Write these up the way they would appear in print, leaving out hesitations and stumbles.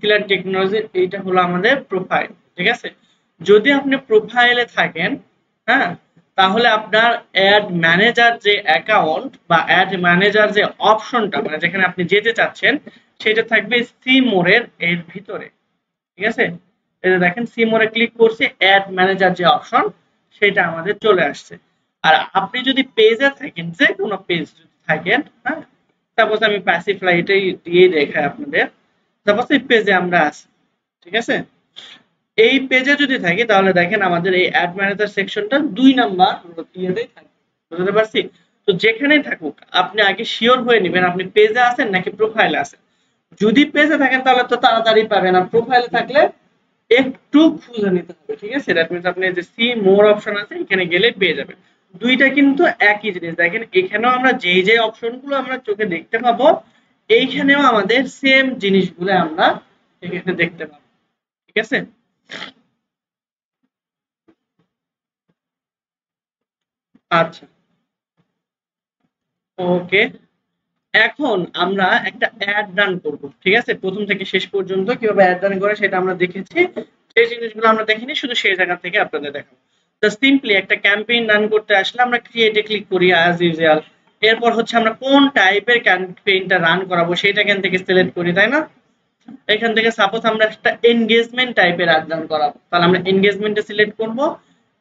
Clear technology, এইটা হলো আমাদের প্রোফাইল। ঠিক আছে, যদি আপনি প্রোফাইলে থাকেন, হ্যাঁ, তাহলে আপনার অ্যাড ম্যানেজার যে অ্যাকাউন্ট বা অ্যাড ম্যানেজার যে অপশনটা, মানে যেখানে আপনি যেতে চাচ্ছেন, সেটা থাকবে সি মোরের এর ভিতরে। ঠিক আছে, এই যে দেখেন সি মোরে ক্লিক করছি, অ্যাড ম্যানেজার যে অপশন সেটা আমাদের চলে আসছে। আর আপনি যদি পেজে থাকেন, যে কোনো পেজ যদি থাকেন, হ্যাঁ, সাপোজ আমি প্যাসিফ্লাই এটাই দিয়ে দেখাই আপনাদের। সাপোজ এই পেজে আমরা আছি, ঠিক আছে, এই পেজে যদি থাকি তাহলে দেখেন আমাদের এই অ্যাড ম্যানেজার সেকশনটা ২ নাম্বার ইয়েতেই থাকে। বুঝতে পারছি? তো যেখানেই থাকুক আপনি আগে শিওর হয়ে নেবেন আপনি পেজে আছেন নাকি প্রোফাইলে আছেন। যদি পেজে থাকেন তাহলে তো তাড়াতাড়ি পাবেন, আর প্রোফাইলে থাকলে একটু খুঁজে নিতে হবে। ঠিক আছে, দ্যাট মিন্স আপনি যে সি মোর অপশন আছে এখানে গেলে পেয়ে যাবেন। দুইটা কিন্তু একই জিনিস। দেখেন এখানেও আমরা যেই যে অপশনগুলো আমরা চোখে দেখতে পাবো, এইখানেও আমাদের সেম জিনিসগুলো আমরা এখানে দেখতে পাবো। ঠিক আছে, আচ্ছা, ওকে। এখন আমরা একটা অ্যাড রান করব। ঠিক আছে, প্রথম থেকে শেষ পর্যন্ত কিভাবে অ্যাড রান করে সেটা আমরা দেখেছি। যে জিনিসগুলো আমরা দেখিনি শুধু সেই জায়গা থেকে আপনাদের দেখাবো। তো সিম্পলি একটা ক্যাম্পেইন রান করতে আসলে আমরা ক্রিয়েটে ক্লিক করি অ্যাজ ইউজুয়াল। এরপর হচ্ছে আমরা কোন টাইপের ক্যাম্পেইনটা রান করাবো সেটা এখান থেকে সিলেক্ট করি, তাই না? এখান থেকে সাপোজ আমরা একটা এনগেজমেন্ট টাইপের অ্যাড রান করাবো, তাহলে আমরা এনগেজমেন্টে সিলেক্ট করব,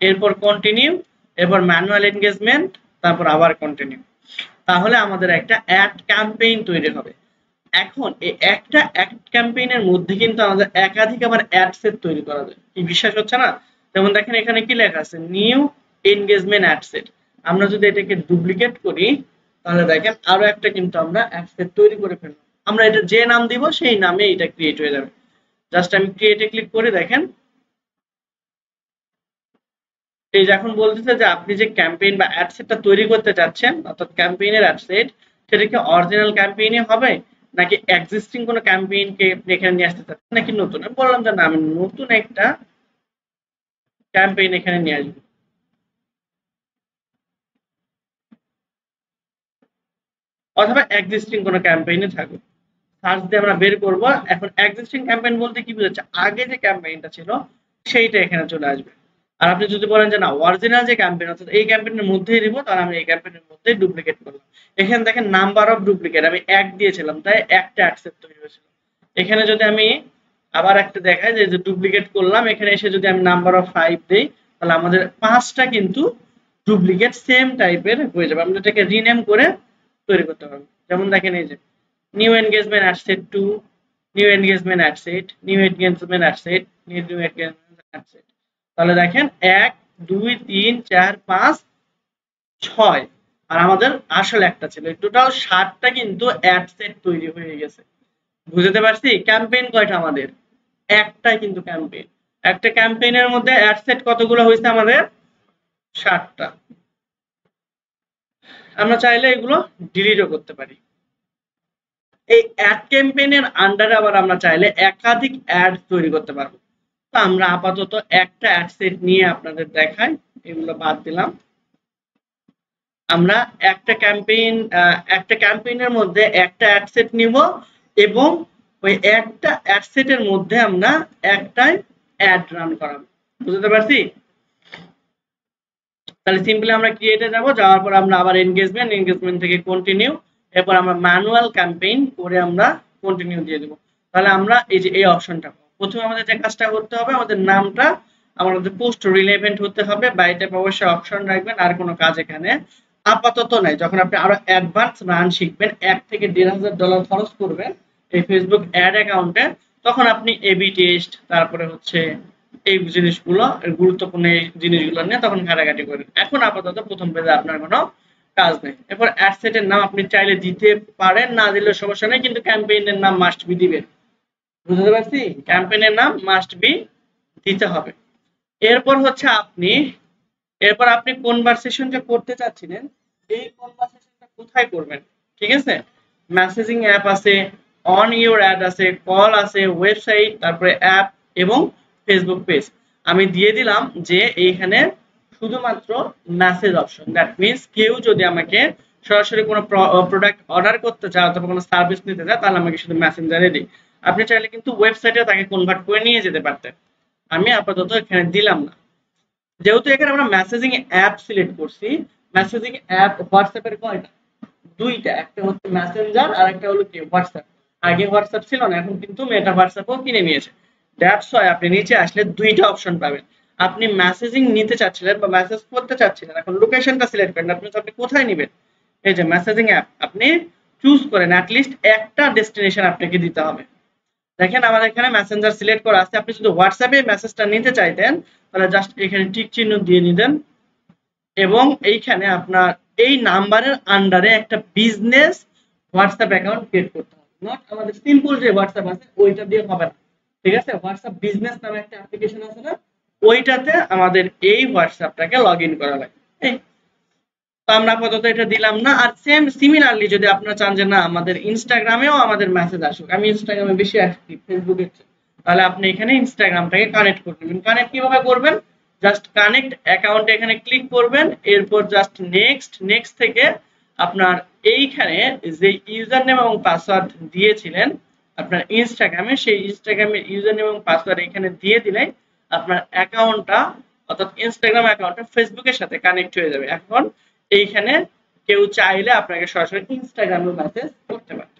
এরপর কন্টিনিউ, এরপর ম্যানুয়াল এনগেজমেন্ট, তারপর আবার কন্টিনিউ। তাহলে আমাদের একটা অ্যাড ক্যাম্পেইন তৈরি হবে। এখন এই একটা অ্যাড ক্যাম্পেইনের মধ্যে কিন্তু আমাদের একাধিক আবার অ্যাড সেট তৈরি করা যায়। কি বিশ্বাস হচ্ছে না? যেমন দেখেন এখানে কি লেখা আছে, নিউ এনগেজমেন্ট অ্যাড সেট। আমরা যদি এটাকে ডুপ্লিকেট করি তাহলে দেখেন আরো একটা কিন্তু আমরা অ্যাড সেট তৈরি করে ফেলবো। আমরা এটা যে নাম দিব সেই নামে এটা ক্রিয়েট হয়ে যাবে। জাস্ট আমি ক্রিয়েটে ক্লিক করে দেখেন এই যে এখন বলতেছে যে আপনি যে ক্যাম্পেইন বা অ্যাড সেটটা তৈরি করতে চাচ্ছেন, অর্থাৎ ক্যাম্পেইনের অ্যাড সেট, সেটা কি অরিজিনাল ক্যাম্পেইনই হবে নাকি এক্সিস্টিং কোনো ক্যাম্পেইনকে আপনি এখানে নিয়ে আসতে চাচ্ছেন নাকি নতুন। আমি বললাম যে না, আমি নতুন একটা ক্যাম্পেইন এখানে নিয়ে আসবো, অথবা এক্সিস্টিং কোনো ক্যাম্পেইনে থাকবে। সার্চ দিয়ে আমরা বের করব। এখন এক্সিস্টিং ক্যাম্পেইন বলতে কি বোঝাচ্ছে, আগে যে ক্যাম্পেইনটা ছিল সেইটা এখানে চলে আসবে। আর আপনি যদি বলেন যে না, অরিজিনাল যে ক্যাম্পেইন অর্থাৎ এই ক্যাম্পেইনের মধ্যেই দিব, তাহলে আমি এই ক্যাম্পেইনের মধ্যেই ডুপ্লিকেট করলাম। এখানে দেখেন নাম্বার অফ ডুপ্লিকেট আমি ১ দিয়েছিলাম, তাই একটা অ্যাকসেপ্ট তৈরি হয়েছিল। এখানে যদি আমি আবার একটা দেখাই যে ডুপ্লিকেট করলাম, এখানে এসে যদি আমি নাম্বার অফ 5 দেই তাহলে আমাদের 5টা কিন্তু ডুপ্লিকেট সেম টাইপের হয়ে যাবে। আমরা এটাকে রিনেম করে তৈরি করতে পারবো। যেমন দেখেন এই যে new engagement ad set 2, new engagement ad set, new engagement ad set, new engagement ad set. তাহলে দেখেন ১, ২, ৩, ৪, ৫, ৬ আর আমাদের আসলে একটা ছিল। টোটাল ৭টা কিন্তু অ্যাডসেট তৈরি হয়ে গেছে। বুঝতে পারছি? ক্যাম্পেইন কয়টা আমাদের? একটাই কিন্তু ক্যাম্পেইন। একটা ক্যাম্পেইনের মধ্যে অ্যাডসেট কতগুলো হয়েছে আমাদের? ৭টা। আমরা চাইলে এগুলো ডিলিটও করতে পারি। এই অ্যাড ক্যাম্পেইনের আন্ডারে আবার আমরা চাইলে একাধিক অ্যাড তৈরি করতে পারবো। তো আমরা আপাতত একটা অ্যাড সেট নিয়ে আপনাদের দেখাই, এগুলো বাদ দিলাম। আমরা একটা ক্যাম্পেইনের মধ্যে একটা অ্যাড সেট নিব এবং ওই একটা অ্যাড সেটের মধ্যে আমরা একটাই অ্যাড রান করাবো। বুঝতে পারছি? তাহলে সিম্পলি আমরা ক্রিয়েটে যাব, যাওয়ার পর আমরা আবার এনগেজমেন্ট থেকে কন্টিনিউ, এরপর আমরা ম্যানুয়াল ক্যাম্পেইন করে আমরা কন্টিনিউ দিয়ে দেব। তাহলে আমরা এই যে এই অপশনটা প্রথমে আমাদের যে কাজটা করতে হবে, আমাদের নামটা আমাদের পোস্ট রিলেভেন্ট হতে হবে। বাই টাইপ অবশ্যই অপশন রাখবেন, আর কোনো কাজ এখানে আপাতত নাই। যখন আপনি আরো অ্যাডভান্স রান শিখবেন, $1,000 থেকে $1,500 খরচ করবেন এই ফেসবুক অ্যাড অ্যাকাউন্টে, তখন আপনি এবি টেস্ট, তারপরে হচ্ছে এই জিনিসগুলো, গুরুত্বপূর্ণ এই জিনিসগুলো নিয়ে তখন ঘাটাঘাটি করেন। এখন আপাতত প্রথম পেজে আপনার কোনো কাজ নেই। এরপর অ্যাড সেটের নাম আপনি চাইলে দিতে পারেন, না দিলেও সমস্যা নেই, কিন্তু ক্যাম্পেইনের নাম মাস্ট বি দিবেন। বুঝতে পারছি? ক্যাম্পেইনের নাম মাস্ট বি দিতে হবে। এরপর হচ্ছে এরপর আপনি কনভারসেশনটা করতে চাচ্ছিলেন, এই কনভারসেশনটা কোথায় করবেন? ঠিক আছে, মেসেজিং অ্যাপ আছে, অন ইউর অ্যাড আছে, কল আছে, ওয়েবসাইট, তারপরে অ্যাপ এবং ফেসবুক পেজ। আমি দিয়ে দিলাম যে এইখানে শুধুমাত্র মেসেজ অপশন। দ্যাট মিনস কেউ যদি আমাকে সরাসরি কোনো প্রোডাক্ট অর্ডার করতে চায় অথবা কোনো সার্ভিস নিতে চায় তাহলে আমাকে শুধু মেসেঞ্জারে দিই। আপনি চাইলে কিন্তু ওয়েবসাইটে তাকে কনভার্ট করে নিয়ে যেতে পারতেন। আমি আপাতত এখানে দিলাম না। যেহেতু এখানে আমরা মেসেজিং অ্যাপ সিলেক্ট করছি, মেসেজিং অ্যাপ হোয়াটসঅ্যাপের কয়টা? দুইটা, একটা হচ্ছে মেসেঞ্জার আর একটা হলো কি হোয়াটসঅ্যাপ। আগে হোয়াটসঅ্যাপ ছিল না, এখন কিন্তু মেটা হোয়াটসঅ্যাপও কিনে নিয়েছে। দ্যাটস ওয়াই আপনি নিচে আসলে দুইটা অপশন পাবেন। আপনি মেসেজিং নিতে চাচ্ছিলেন বা মেসেজ করতে চাচ্ছিলেন, এখন লোকেশনটা সিলেক্ট করেন আপনি কোথায় নেবেন। এই যে মেসেজিং অ্যাপ আপনি চুজ করেন, অ্যাটলিস্ট একটা ডেস্টিনেশন আপনাকে দিতে হবে। দেখেন আমার এখানে মেসেঞ্জার সিলেক্ট করা আছে। আপনি যদি হোয়াটসঅ্যাপে মেসেজটা নিতে চাইতেন তাহলে জাস্ট এখানে টিক চিহ্ন দিয়ে নিতেন এবং এইখানে আপনার এই নাম্বারের আন্ডারে একটা বিজনেস হোয়াটসঅ্যাপ অ্যাকাউন্ট ক্রিয়েট করতে হবে। নট আমাদের সিম্পল যে হোয়াটসঅ্যাপ আছে ওইটা দিয়ে হবে না, ঠিক আছে? হোয়াটসঅ্যাপ বিজনেস নামে একটা অ্যাপ্লিকেশন আছে না, ওইটাতে আমাদের এই হোয়াটসঅ্যাপটাকে লগ ইন করা লাগে। তো আমরা আপাতত এটা দিলাম না। আর সেম সিমিলারলি যদি আপনারা চান যে না আমাদের ইনস্টাগ্রামেও আমাদের মেসেজ আসুক, আমি ইনস্টাগ্রামে বেশি অ্যাক্টিভ, ফেসবুকে, তাহলে আপনি এখানে ইনস্টাগ্রামটাকে কানেক্ট করে নেবেন। কানেক্ট কিভাবে করবেন? জাস্ট কানেক্ট অ্যাকাউন্টে এখানে ক্লিক করবেন, এরপর জাস্ট নেক্সট থেকে আপনার এইখানে যে ইউজার নেম এবং পাসওয়ার্ড দিয়েছিলেন আপনার ইনস্টাগ্রামে, সেই ইনস্টাগ্রামের ইউজার নেম এবং পাসওয়ার্ড এখানে দিয়ে দিলে আপনার অ্যাকাউন্টটা অর্থাৎ ইনস্টাগ্রাম অ্যাকাউন্টটা ফেসবুকের সাথে কানেক্ট হয়ে যাবে। এখন এইখানে কেউ চাইলে আপনাকে সরাসরি ইনস্টাগ্রামে মেসেজ করতে পারে।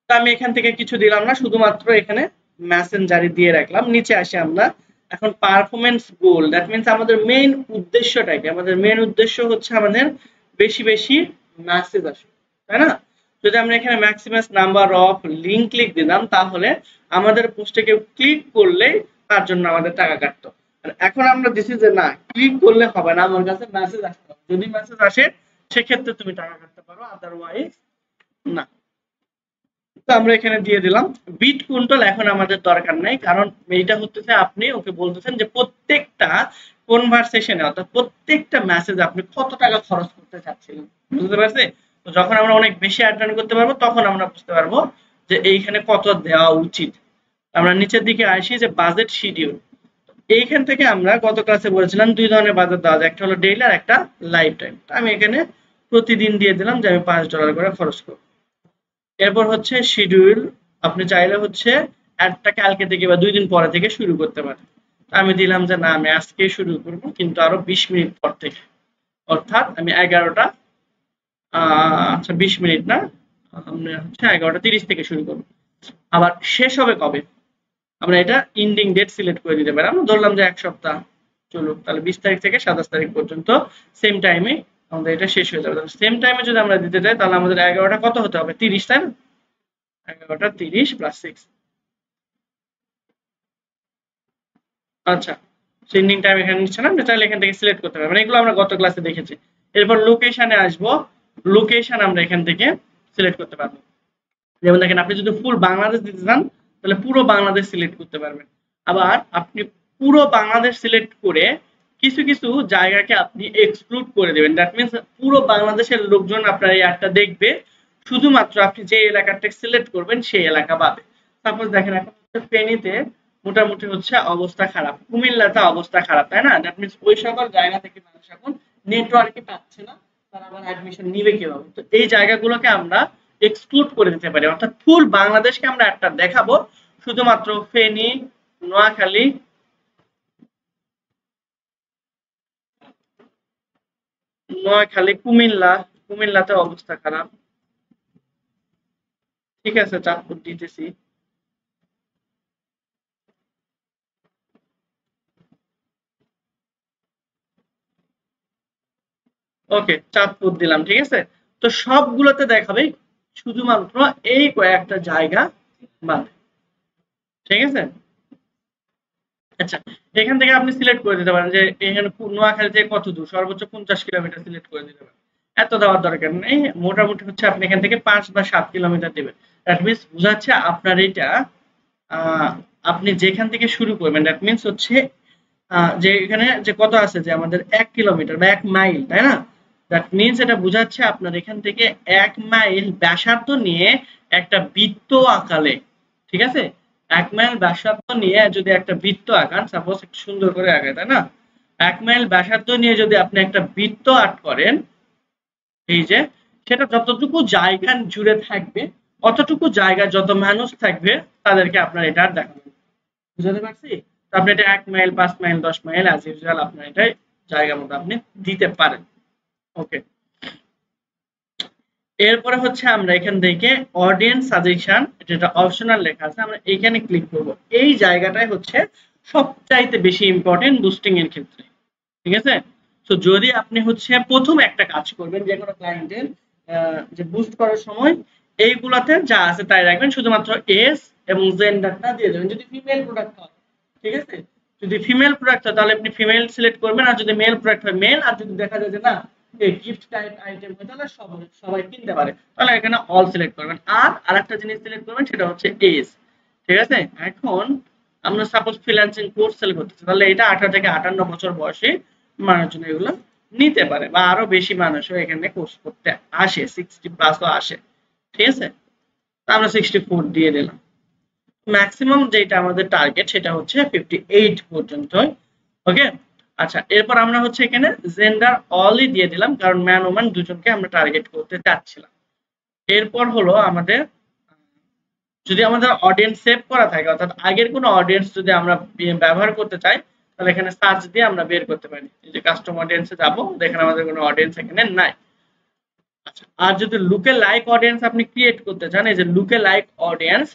তো আমি এখান থেকে কিছু দিলাম না, শুধুমাত্র এখানে মেসেঞ্জারি দিয়ে রাখলাম। নিচে আসি আমরা এখন পারফরম্যান্স গোল, দ্যাট মিন্স আমাদের মেইন উদ্দেশ্যটা কি? আমাদের মেইন উদ্দেশ্য হচ্ছে আমাদের বেশি বেশি মেসেজ আসবে, তাই না? যদি আমরা এখানে maximum number of link click দিলাম তাহলে আমাদের পোস্টে কেউ ক্লিক করলে তার জন্য আমাদের টাকা কাটতো। আর এখন আমরা দিছি যে না ক্লিক করলে হবে না, আমার কাছে মেসেজ আসতে হবে। যদি মেসেজ আসে সেক্ষেত্রে তুমি টাকা কাটতে পারো, আদারওয়াইজ না। তো আমরা এখানে দিয়ে দিলাম। বিট কুইন্টল এখন আমাদের দরকার নাই, কারণ এইটা হচ্ছে আপনি ওকে বলতেছেন যে প্রত্যেকটা কনভারসেশনে অর্থাৎ প্রত্যেকটা মেসেজ আপনি কত টাকা খরচ করতে চাচ্ছিলেন, বুঝতে পারছে? তো যখন আমরা অনেক বেশি অ্যাটেন্ড করতে পারবো তখন আমরা বুঝতে পারবো যে এইখানে কত দেওয়া উচিত। আমরা নিচের দিকে আসি যে বাজেট শিডিউল। এইখান থেকে আমরা গত ক্লাসে বলেছিলাম দুই ধরনের বাজেট দেওয়া যায়, একটা হলো ডেইলি আর একটা লাইফ টাইম। আমি এখানে প্রতিদিন দিয়ে দিলাম যে আমি $5 করে খরচ করব। এরপর হচ্ছে শিডিউল, আপনি চাইলে হচ্ছে একটা কালকে থেকে বা 2 দিন পরে থেকে শুরু করতে পারেন। আমি দিলাম যে না আমি আজকে শুরু করব কিন্তু আরো 20 মিনিট পর থেকে, অর্থাৎ আমি 11টা আচ্ছা 20 মিনিট না, আমরা হচ্ছে 11:30 থেকে শুরু করব। আবার শেষ হবে কবে? আমরা এটা ইন্ডিং ডেট সিলেক্ট করে দিতে পারি। আমরা ধরলাম যে 1 সপ্তাহ চলুক, তাহলে 20 তারিখ থেকে 27 তারিখ পর্যন্ত সেম টাইমে আমাদের এটা শেষ হয়ে যাবে। তাহলে সেম টাইমে যদি আমরা দিতে চাই তাহলে আমাদের 11টা কত হতে হবে? 30, তাই না? 11টা 30 প্লাস 6। আচ্ছা, সেন্ডিং টাইম এখানে নিচ্ছে না, আপনি চাইলে এখান থেকে সিলেক্ট করতে পারবেন। এগুলো আমরা গত ক্লাসে দেখেছি। এরপর লোকেশনে আসবো, লোকেশন আমরা এখান থেকে সিলেক্ট করতে পারবো। যেমন দেখেন আপনি যদি ফুল বাংলাদেশ দিতে চান তাহলে পুরো বাংলাদেশ সিলেক্ট করতে পারবেন। আবার আপনি পুরো বাংলাদেশ সিলেক্ট করে কিছু কিছু জায়গাকে আপনি এক্সক্লুড করে দেবেন, দ্যাট মিন্স পুরো বাংলাদেশের লোকজন আপনার এই অ্যাডটা দেখবে, শুধুমাত্র আপনি যে এলাকাটা সিলেক্ট করবেন সেই এলাকা বাদে। সাপোজ দেখেন এখন ফেনীতে মোটামুটি হচ্ছে অবস্থা খারাপ, কুমিল্লাতে অবস্থা খারাপ, তাই না? দ্যাট মিন্স ওই সকল জায়গা থেকে মানুষ এখন নেটওয়ার্কে পাচ্ছে না, তারা আবার অ্যাডমিশন নিবে কিভাবে? তো এই জায়গাগুলোকে আমরা এক্সক্লুড করে দিতে পারি, অর্থাৎ ফুল বাংলাদেশকে আমরা একটা দেখাবো, শুধুমাত্র ফেনী, নোয়াখালী, কুমিল্লাতে অবস্থা খারাপ, ঠিক আছে? চাঁদপুর দিতেছি। ওকে, চাঁদপুর দিলাম, ঠিক আছে? তো সবগুলোতে দেখাবে, শুধুমাত্র এই কয়েকটা জায়গা বাদে, ঠিক আছে? আচ্ছা, এখান থেকে আপনি সিলেক্ট করে দিতে পারেন যে এখানে নোয়াখালী থেকে কত দূর, সর্বোচ্চ 50 কিলোমিটার সিলেক্ট করে দিতে পারেন। এত দেওয়ার দরকার নেই, মোটামুটি হচ্ছে আপনি এখান থেকে 5 বা 7 কিলোমিটার দেবেন। দ্যাট মিন্স বোঝাচ্ছে আপনার এটা আপনি যেখান থেকে শুরু করবেন, দ্যাট মিন্স হচ্ছে যে এখানে যে কত আছে যে আমাদের 1 কিলোমিটার বা 1 মাইল, তাই না? দ্যাট মিন্স এটা বোঝাচ্ছে আপনার এখান থেকে 1 মাইল ব্যাসার্ধ নিয়ে একটা বৃত্ত আঁকালে, ঠিক আছে? 1 মাইল ব্যাসার্ধ নিয়ে যদি একটা বৃত্ত আঁকান, সাপোজ একটু সুন্দর করে আঁকায়, তাই না? 1 মাইল ব্যাসার্ধ নিয়ে যদি আপনি একটা বৃত্ত আর্ট করেন, এই যে সেটা যতটুকু জায়গা জুড়ে থাকবে অতটুকু জায়গায় যত মানুষ থাকবে তাদেরকে আপনার এটা দেখাবেন। বুঝতে পারছি? তো আপনি এটা 1 mile, 5 mile, 10 mile as usual আপনার এটা জায়গা মতো আপনি দিতে পারেন। ওকে। এরপরে হচ্ছে আমরা এখান থেকে অডিয়েন্স সাজেশন, যেটা অপশনাল লেখা আছে, আমরা এখানে ক্লিক করব। এই জায়গাটাই হচ্ছে সবচাইতে বেশি ইম্পর্টেন্ট বুস্টিং এর ক্ষেত্রে। ঠিক আছে? তো যদি আপনি হচ্ছে প্রথম একটা কাজ করবেন যে কোনো ক্লায়েন্টের যে বুস্ট করার সময় এইগুলাতে যা আছে তাই রাখবেন, শুধুমাত্র এজ এবং জেন্ডারটা দিয়ে দেবেন যদি ফিমেল প্রোডাক্ট হয়। ঠিক আছে? যদি ফিমেল প্রোডাক্ট হয় তাহলে আপনি ফিমেল সিলেক্ট করবেন, আর যদি মেল প্রোডাক্ট হয় মেল, আর যদি দেখা যায় যে না এই গিফট টাইপ আইটেম হয় তাহলে সবাই কিনতে পারে তাহলে এখানে অল সিলেক্ট করবেন। আর আরেকটা জিনিস সিলেক্ট করবেন সেটা হচ্ছে এজ। ঠিক আছে? এখন আমরা সাপোজ ফ্রিল্যান্সিং কোর্স সেল করতেছি তাহলে এটা 18 থেকে 58 বছর বয়সী মানুষজন এগুলো নিতে পারে, বা আরো বেশি মানুষও এখানে কোর্স করতে আসে, 60 প্লাসও আসে। ঠিক আছে? তা আমরা 64 দিয়ে দিলাম। ম্যাক্সিমাম যেটা আমাদের টার্গেট সেটা হচ্ছে 58 পর্যন্ত। ওকে। আচ্ছা, এরপর আমরা হচ্ছে এখানে জেন্ডার অলই দিয়ে দিলাম কারণ ম্যান ওম্যান দুজনকে আমরা টার্গেট করতে চাচ্ছিলাম। এরপর হলো আমাদের যদি আমাদের অডিয়েন্স সেভ করা থাকে, অর্থাৎ আগের কোনো অডিয়েন্স যদি আমরা ব্যবহার করতে চাই তাহলে এখানে সার্চ দিয়ে আমরা বের করতে পারি। এই যে কাস্টম অডিয়েন্সে যাব, দেখেন আমাদের কোনো অডিয়েন্স এখানে নাই। আচ্ছা, আর যদি লুকে লাইক অডিয়েন্স আপনি ক্রিয়েট করতে চান, এই যে লুকে লাইক অডিয়েন্স,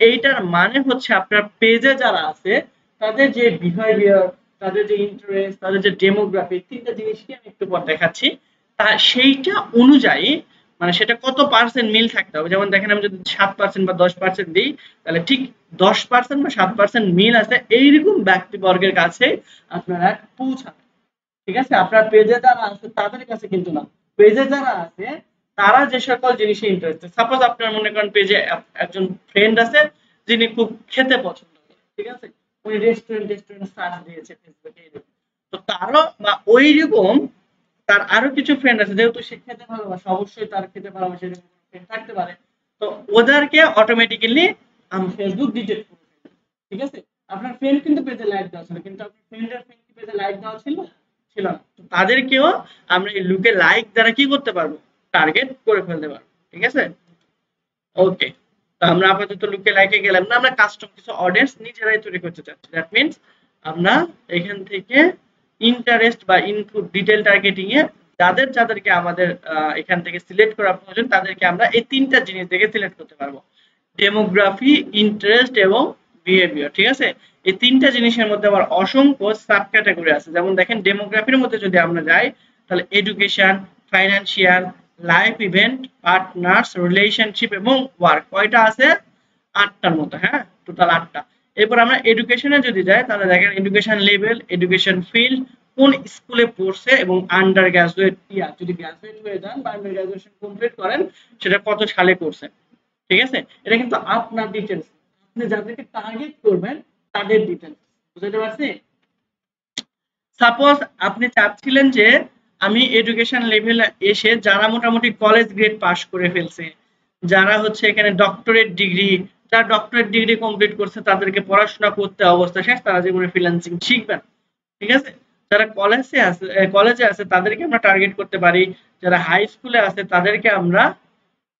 এইটার মানে হচ্ছে আপনার পেজে যারা আছে তাদের যে বিহেভিয়ার, তাদের যে ইন্টারেস্ট, তাদের যে ডেমোগ্রাফি, তিনটা জিনিসকে আমি একটু পর দেখাচ্ছি, তা সেইটা অনুযায়ী মানে সেটা কত পার্সেন্ট মিল থাকতে হবে। যেমন দেখেন আমি যদি 7% বা 10% দিই তাহলে ঠিক 10% বা 7% মিল আছে এইরকম ব্যক্তিবর্গের কাছে আপনারা পৌঁছাবেন। ঠিক আছে? আপনার পেজে যারা আছে তাদের কাছে কিন্তু না, পেজে যারা আছে তারা যে সকল জিনিসে ইন্টারেস্টেড। সাপোজ আপনার মনে করেন পেজে একজন ফ্রেন্ড আছে যিনি খুব খেতে পছন্দ করে। ঠিক আছে? উনি রেস্টুরেন্ট সার্চ দিয়েছে ফেসবুকে, তো তারও বা ওই রকম তার আরো কিছু ফ্রেন্ড আছে, যেহেতু সে খেতে ভালোবাসে অবশ্যই তার খেতে ভালোবাসে এরকম ফ্রেন্ড থাকতে পারে। তো ওদেরকে অটোমেটিক্যালি আমি ফেসবুক ডিটেক্ট করে ফেলবো। ঠিক আছে? আপনার ফ্রেন্ড কিন্তু পেজে লাইক দেওয়া ছিল, কিন্তু আপনার ফ্রেন্ডের ফ্রেন্ড কি পেজে লাইক দেওয়া ছিল? ছিল না। তো তাদেরকেও আমরা এই লুকে লাইক দ্বারা কি করতে পারবো? টার্গেট করে ফেলতে পারবো। ঠিক আছে? ওকে। তো আমরা আপাতত লুকে লাইকে গেলাম না, আমরা কাস্টম কিছু অডিয়েন্স নিজেরাই তৈরি করতে চাচ্ছি। দ্যাট মিন্স আমরা এখান থেকে ইন্টারেস্ট বা ইনপুট ডিটেল টার্গেটিং এ যাদেরকে আমাদের এখান থেকে সিলেক্ট করা প্রয়োজন তাদেরকে আমরা এই তিনটা জিনিস থেকে সিলেক্ট করতে পারবো: ডেমোগ্রাফি, ইন্টারেস্ট এবং বিহেভিয়ার। ঠিক আছে? এই তিনটা জিনিসের মধ্যে আবার অসংখ্য সাব ক্যাটাগরি আছে। যেমন দেখেন ডেমোগ্রাফির মধ্যে যদি আমরা যাই তাহলে education, financial, life event, partners, relationship এবং ওয়ার্ক। কয়টা আছে? 8টার মতো। হ্যাঁ, টোটাল 8টা। এরপর আমরা এডুকেশনে যদি যাই তাহলে দেখেন এডুকেশন লেভেল, এডুকেশন ফিল্ড, কোন স্কুলে পড়ছে এবং আন্ডার গ্রাজুয়েট ইয়ার, যদি গ্রাজুয়েট হয়ে যান বা আন্ডার গ্রাজুয়েশন কমপ্লিট করেন সেটা কত সালে করছেন। ঠিক আছে? এটা কিন্তু আপনার ডিটেলস, আপনি যাদেরকে টার্গেট করবেন তাদের ডিটেলস। বুঝতে পারছি? সাপোজ আপনি চাচ্ছিলেন যে আমি এডুকেশন লেভেল এসে যারা মোটামুটি কলেজ গ্রেড পাস করে ফেলছে, যারা হচ্ছে এখানে ডক্টরেট ডিগ্রি, যারা ডক্টরেট ডিগ্রি কমপ্লিট করছে তাদেরকে পড়াশোনা করতে অবস্থা শেষ, তারা জীবনে ফ্রিল্যান্সিং শিখবেন। ঠিক আছে? যারা কলেজে আছে তাদেরকে আমরা টার্গেট করতে পারি, যারা হাই স্কুলে আছে তাদেরকে আমরা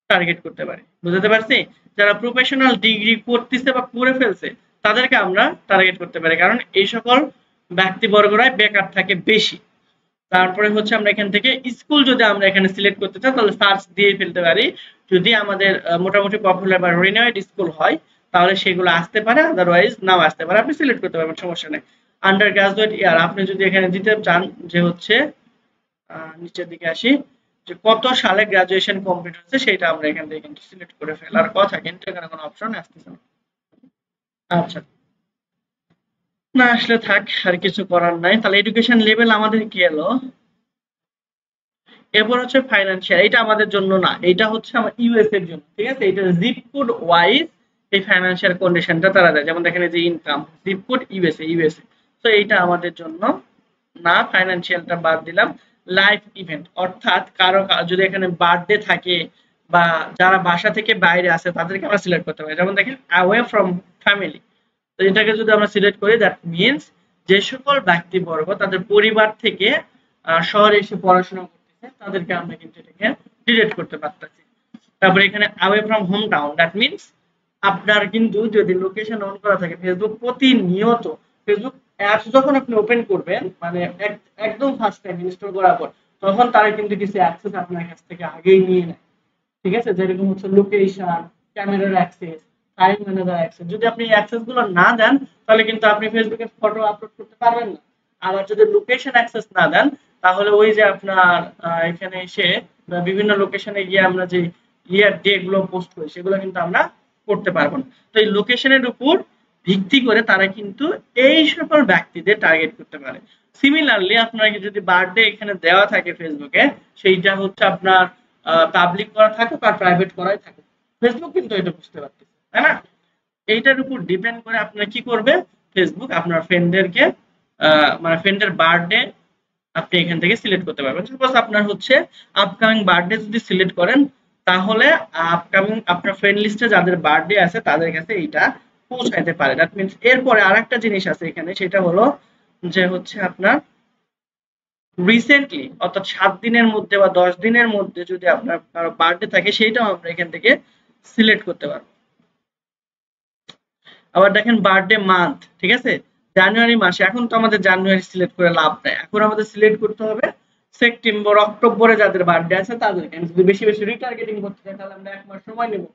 টার্গেট করতে পারি। বুঝতে পারছি? যারা প্রফেশনাল ডিগ্রি করতেছে বা করে ফেলছে তাদেরকে আমরা টার্গেট করতে পারি, কারণ এই সকল ব্যক্তিবর্গরাই বেকার থাকে বেশি। তারপরে হচ্ছে আমরা এখান থেকে স্কুল যদি আমরা এখানে সিলেক্ট করতে চাই তাহলে সার্চ দিয়ে ফেলতে পারি। যদি আমাদের মোটামুটি পপুলার বা রিনোয়েড স্কুল হয় তাহলে সেগুলো আসতে পারে, আদারওয়াইজ নাও আসতে পারে, আপনি সিলেক্ট করতে পারবেন, সমস্যা নেই। আন্ডার গ্রাজুয়েট ইয়ার আপনি যদি এখানে দিতে চান যে হচ্ছে নিচের দিকে আসি, যে কত সালে গ্রাজুয়েশন কমপ্লিট হচ্ছে সেটা আমরা এখান থেকে কিন্তু সিলেক্ট করে ফেলার কথা, কিন্তু এখানে কোনো অপশন আসতেছে না। আচ্ছা, না আসলে থাক, আর কিছু করার নাই। তাহলে এডুকেশন লেভেল আমাদের কি এলো? এরপর হচ্ছে ফাইন্যান্সিয়াল, এটা আমাদের জন্য না, এটা হচ্ছে আমার ইউএস এর জন্য। ঠিক আছে? এটা জিপ কোড ওয়াইজ এই ফাইন্যান্সিয়াল কন্ডিশনটা তারা দেয়। যেমন দেখেন এই যে ইনকাম জিপ কোড ইউএসএ, তো এইটা আমাদের জন্য না, ফাইন্যান্সিয়ালটা বাদ দিলাম। লাইফ ইভেন্ট অর্থাৎ কারো যদি এখানে বার্থডে থাকে বা যারা বাসা থেকে বাইরে আছে তাদেরকে আমরা সিলেক্ট করতে পারি। যেমন দেখেন অ্যাওয়ে ফ্রম ফ্যামিলি, তো এটাকে যদি আমরা সিলেক্ট করি দ্যাট মিন্স যে সকল ব্যক্তিবর্গ তাদের পরিবার থেকে শহরে এসে পড়াশোনা করতেছে তাদেরকে আমরা কিন্তু এটাকে ডিলিট করতে পারতেছি। তারপরে এখানে away from home town, that means আপনার কিন্তু যদি লোকেশন অন করা থাকে ফেসবুক প্রতিনিয়ত ফেসবুক অ্যাপস যখন আপনি ওপেন করবেন মানে একদম ফার্স্ট টাইম ইনস্টল করার পর তখন তারা কিন্তু কিছু অ্যাক্সেস আপনার কাছ থেকে আগেই নিয়ে নেয়। ঠিক আছে, যেরকম হচ্ছে লোকেশন, ক্যামেরার অ্যাক্সেস, টাইম ম্যানেজার অ্যাক্সেস। যদি আপনি অ্যাক্সেস গুলো না দেন তাহলে কিন্তু আপনি ফেসবুকে ফটো আপলোড করতে পারবেন না। আবার যদি লোকেশন অ্যাক্সেস না দেন তাহলে ওই যে আপনার এখানে এসে বিভিন্ন লোকেশনে গিয়ে আমরা যে ইয়ার ডে গুলো পোস্ট করি সেগুলো কিন্তু আমরা করতে পারবো না। তো এই লোকেশনের উপর ভিত্তি করে তারা কিন্তু এই সকল ব্যক্তিদের টার্গেট করতে পারে। সিমিলারলি আপনার যদি বার্থডে এখানে দেওয়া থাকে ফেসবুকে, সেইটা হচ্ছে আপনার পাবলিক করা থাকুক আর প্রাইভেট করাই থাকুক, ফেসবুক কিন্তু এটা বুঝতে পারতেছে, তাই না? এইটার উপর ডিপেন্ড করে আপনার কি করবে, ফেসবুক আপনার ফ্রেন্ডদেরকে মানে ফ্রেন্ডের বার্থডে আপনি এখান থেকে সিলেক্ট করতে পারবেন। সাপোজ আপনার হচ্ছে আপকামিং বার্থডে যদি সিলেক্ট করেন তাহলে আপকামিং আপনার ফ্রেন্ড লিস্টে যাদের বার্থডে আছে তাদের কাছে এইটা পৌঁছাইতে পারে। দ্যাট মিনস এরপরে আরেকটা জিনিস আছে এখানে, সেটা হলো যে হচ্ছে আপনার রিসেন্টলি অর্থাৎ 7 দিনের মধ্যে বা 10 দিনের মধ্যে যদি আপনার কারো বার্থডে থাকে সেইটাও আমরা এখান থেকে সিলেক্ট করতে পারবো। আবার দেখেন বার্থডে মান্থ, ঠিক আছে, জানুয়ারি মাসে, এখন তো আমাদের জানুয়ারি সিলেক্ট করে লাভ নাই, এখন আমাদের সিলেক্ট করতে হবে সেপ্টেম্বর অক্টোবরে যাদের বার্থডে আছে তাদেরকে। যদি বেশি বেশি রিটার্গেটিং করতে চাই তাহলে আমরা 1 মাস সময় নেব।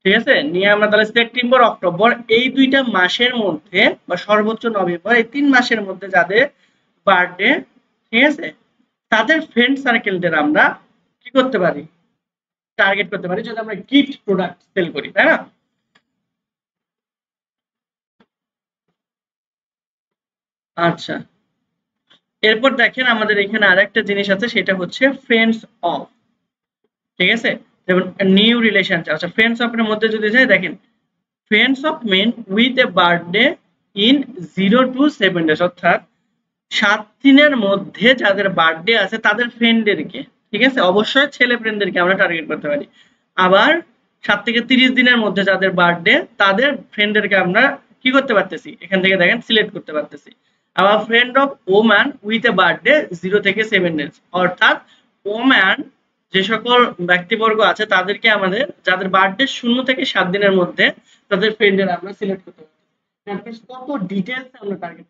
ঠিক আছে, নিয়ে আমরা তাহলে সেপ্টেম্বর অক্টোবর এই দুইটা মাসের মধ্যে বা সর্বোচ্চ নভেম্বর এই 3 মাসের মধ্যে যাদের বার্থডে, ঠিক আছে, তাদের ফ্রেন্ড সার্কেলদের আমরা কি করতে পারি, টার্গেট করতে পারি যদি আমরা গিফট প্রোডাক্ট সেল করি, তাই না? আচ্ছা, এরপর দেখেন আমাদের এখানে আরেকটা জিনিস আছে, সেটা হচ্ছে ফ্রেন্ডস অফ। ঠিক আছে, যেমন নিউ রিলেশন। আচ্ছা, ফ্রেন্ডস অফ এর মধ্যে যদি যাই, দেখেন friends of men with a birthday in 0 to 7 days, অর্থাৎ 7 দিনের মধ্যে যাদের বার্থডে আছে তাদের ফ্রেন্ডদেরকে, ঠিক আছে, অবশ্যই ছেলে ফ্রেন্ডদেরকে আমরা টার্গেট করতে পারি। আবার 7 থেকে 30 দিনের মধ্যে যাদের বার্থডে তাদের ফ্রেন্ডদেরকে আমরা কি করতে পারতেছি, এখান থেকে দেখেন সিলেক্ট করতে পারতেছি। আবার friend of woman with a birthday 0 থেকে 7 days, অর্থাৎ ওম্যান যে সকল ব্যক্তিবর্গ আছে তাদেরকে আমাদের যাদের বার্থডে 0 থেকে 7 দিনের মধ্যে তাদের ফ্রেন্ডের আমরা সিলেক্ট করতে পারি। কত ডিটেলস আমরা টার্গেট,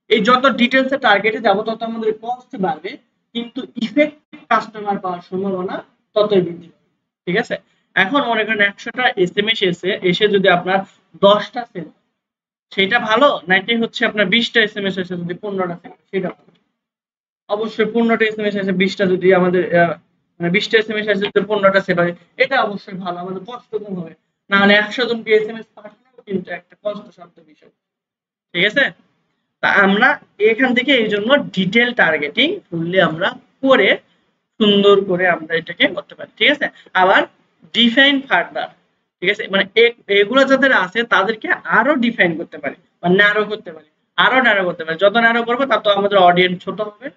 এই যত ডিটেলস এ টার্গেটে যাব তত আমাদের কস্ট বাড়বে, কিন্তু ইফেক্টিভ কাস্টমার পাওয়ার সম্ভাবনা ততই বৃদ্ধি পাবে। ঠিক আছে, এখন মনে করেন 100টা এসএমএস এসে যদি আপনার 10টা সেল, সেটা ভালো নাকি হচ্ছে আপনার 20টা এসএমএস এসে যদি 15টা সেল, সেটা ভালো? অবশ্যই 15টা এসএমএস এসে 20টা যদি আমাদের মানে 20টা এসএমএস এসে যদি 15টা সেল হয় এটা অবশ্যই ভালো, আমাদের কষ্ট কম হবে। না হলে 100 জনকে এসএমএস পাঠানো কিন্তু একটা কষ্টসাধ্য বিষয়। ঠিক আছে, তা আমরা এখান থেকে এই জন্য ডিটেল টার্গেটিং ফুললি আমরা করে সুন্দর করে আমরা এটাকে করতে পারি। ঠিক আছে, আবার ডিফাইন ফার্দার, ঠিক আছে, মানে এগুলো যাদের আছে তাদেরকে আরো ডিফাইন করতে পারি বা ন্যারো করতে পারি, আরো ন্যারো করতে পারি। যত ন্যারো করবো তত আমাদের অডিয়েন্স ছোট হবে,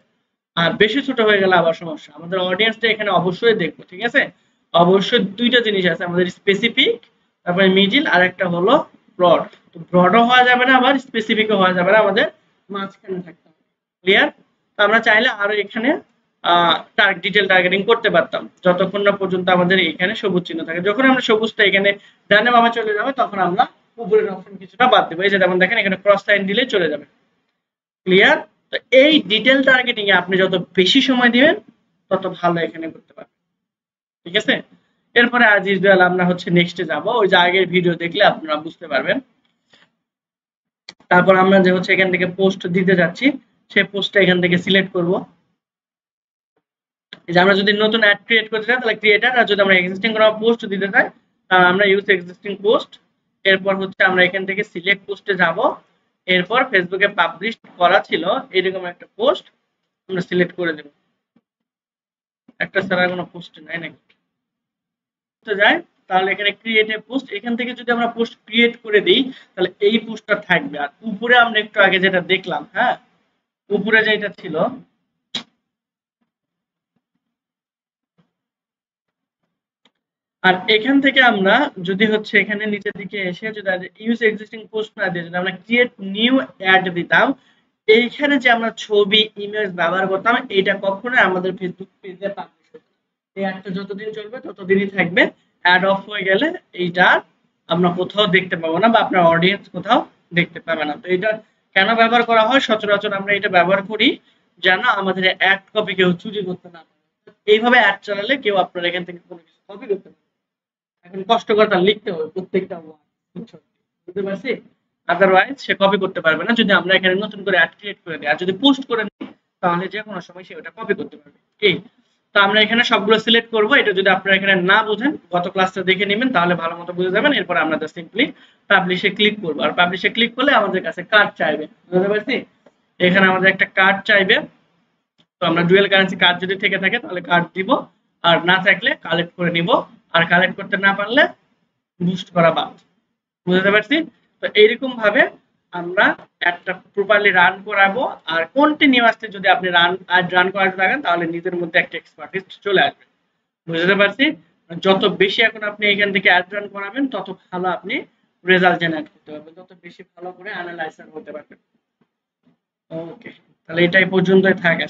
আর বেশি ছোট হয়ে গেলে আবার সমস্যা। আমাদের অডিয়েন্সটা এখানে অবশ্যই দেখবো। ঠিক আছে, অবশ্যই দুইটা জিনিস আছে আমাদের, স্পেসিফিক তারপরে মিডিল আর একটা হলো ব্রড। তো ব্রডও হওয়া যাবে না আবার স্পেসিফিকও হওয়া যাবে না, আমাদের মাঝখানে থাকতে হবে। ক্লিয়ার? তো আমরা চাইলে আরো এখানে ডিটেল টার্গেটিং করতে পারতাম যতক্ষণ না পর্যন্ত আমাদের এখানে সবুজ চিহ্ন থাকে। যখন আমরা সবুজটা এখানে ডানে বামে চলে যাবে তখন আমরা উপরের অপশন কিছুটা বাদ দেবো। এই যে যেমন দেখেন এখানে ক্রস সাইন দিলে চলে যাবে। ক্লিয়ার? তো এই ডিটেল টার্গেটিং এ আপনি যত বেশি সময় দিবেন তত ভালো এখানে করতে পারবেন। ঠিক আছে, এরপরে আজ ইউজুয়াল আমরা হচ্ছে নেক্সটে যাব, ওই যে আগের ভিডিও দেখলে আপনারা বুঝতে পারবেন। তারপর আমরা যে হচ্ছে এখান থেকে পোস্ট দিতে যাচ্ছি সেই পোস্টটা এখান থেকে সিলেক্ট করব। এই যে আমরা যদি নতুন অ্যাড ক্রিয়েট করতে চাই তাহলে ক্রিয়েটার, আর যদি আমরা এক্সিস্টিং কোনো পোস্ট দিতে চাই তাহলে আমরা ইউজ এক্সিস্টিং পোস্ট। এরপর হচ্ছে আমরা এখান থেকে সিলেক্ট পোস্টে যাব, এরপর ফেসবুকে পাবলিশ করা ছিল এরকম একটা পোস্ট আমরা সিলেক্ট করে দেব। একটা ছাড়া কোনো পোস্ট নাই নাকি, তো যাই তাহলে এখানে ক্রিয়েট এ পোস্ট, এখান থেকে যদি আমরা পোস্ট ক্রিয়েট করে দিই তাহলে এই পোস্টটা থাকবে। আর উপরে আমরা একটু আগে যেটা দেখলাম, হ্যাঁ উপরে যেটা ছিল, আর এখান থেকে আমরা যদি হচ্ছে এখানে নিচের দিকে এসে যদি ইউজ এক্সিস্টিং পোস্ট না দিয়ে যদি আমরা ক্রিয়েট নিউ অ্যাড দিতাম, এইখানে যে আমরা ছবি ইমেজ ব্যবহার করতাম এটা কখনোই আমাদের ফেসবুক পেজে পাবলিশ হতো না। এই অ্যাডটা যতদিন চলবে ততদিনই থাকবে। অ্যাড অফ হয়ে গেলে এইটা আমরা কোথাও দেখতে পাবো না বা আপনার অডিয়েন্স কোথাও দেখতে পাবে না। তো এটা কেন ব্যবহার করা হয়? সচরাচর আমরা এটা ব্যবহার করি যেন আমাদের অ্যাড কপি কেউ চুরি করতে না পারে। এইভাবে অ্যাড চালালে কেউ আপনার এখান থেকে কোনো কিছু কপি করতে পারে। এখন কষ্ট করে তার লিখতে হবে প্রত্যেকটা ওয়ার্ড, বুঝতে পারছি? আদারওয়াইজ সে কপি করতে পারবে না যদি আমরা এখানে নতুন করে অ্যাড ক্রিয়েট করে দিই। আর যদি পোস্ট করে নিই তাহলে যে কোনো সময় সে ওটা কপি করতে পারবে। কি? তো আমরা এখানে সবগুলো সিলেক্ট করব। এটা যদি আপনারা এখানে না বুঝেন গত ক্লাসটা দেখে নেবেন তাহলে ভালো মতো বুঝে যাবেন। এরপর আমরা জাস্ট সিম্পলি পাবলিশে ক্লিক করব। আর পাবলিশে ক্লিক করলে আমাদের কাছে কার্ড চাইবে। বুঝতে পারছি? এখানে আমাদের একটা কার্ড চাইবে। তো আমরা ডুয়াল কারেন্সি কার্ড যদি থেকে থাকে তাহলে কার্ড দিব, আর না থাকলে কালেক্ট করে নিব। আর কালেক্ট করতে না পারলে বুস্ট করা বাদ। বুঝতে পারছি? তো এইরকম ভাবে আমরা একটা প্রপারলি রান করাবো। আর কন্টিনিউয়াসলি যদি আপনি রান করাতে থাকেন তাহলে নিজের মধ্যে একটা এক্সপার্টিস চলে আসবে। বুঝতে পারছি? যত বেশি এখন আপনি এখান থেকে অ্যাড রান করাবেন তত ভালো আপনি রেজাল্ট জেনারেট করতে পারবেন, তত বেশি ভালো করে অ্যানালাইজার হতে পারবেন। ওকে, তাহলে এটাই পর্যন্তই থাকে।